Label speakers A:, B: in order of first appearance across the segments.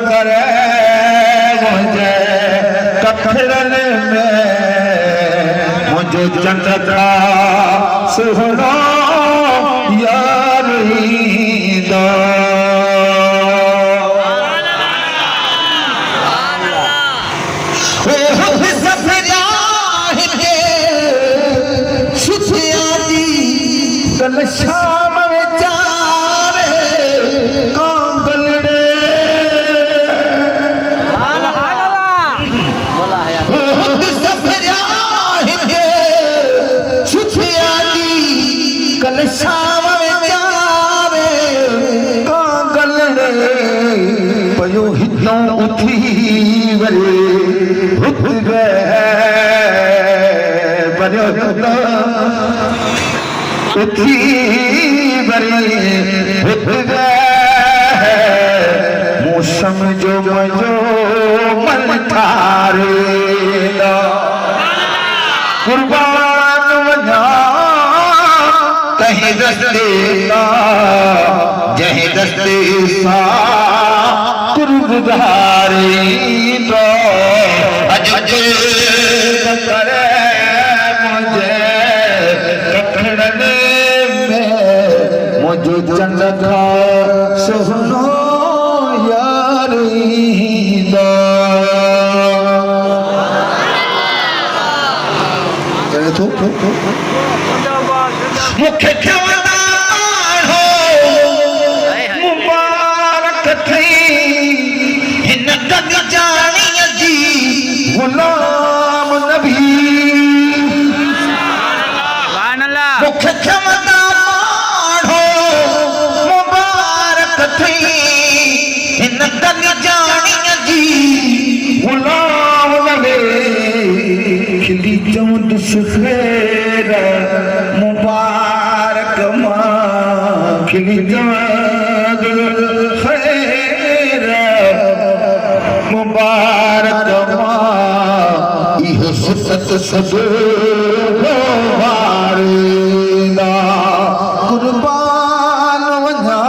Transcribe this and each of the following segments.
A: करे मुझे कखड़न में मुझे चंद्रा सुहना यार दो कल शाम में चारे कांगलड़े कल शाम में चारे कांगलड़े पयो हितों उठी वरे हुत गए बनो उठी बरी हुत गए मौसम जो मजो मन थारे कुर्बान वना कहीं दस्ते जहीं दस्ते सा कुर्बारे तो अज करे मुझे कखड़ने मुझे चंद्रा सुनो यारी दो तो मुख्य खबरदार हो मुबारक थी इन गद जानी जी गुलाम नबी मुख्य खबरदार हो मुबारक थी इन गद जानी जी गुलाम नबी खिली चमद सुखेरा मुबारक मां खिली चमद खैरा मुबारक मां इहो सुसत सदो वारेदा कुर्बान वना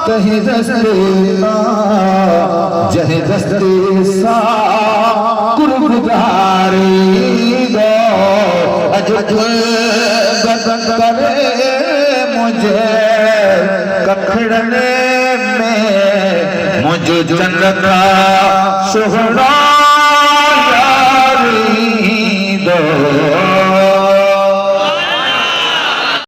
A: कहीं दस्ते जहे दस्ते सा कुर्बारे दो अज करे मुझे कखड़ने में मुझे चंद्रा सुहना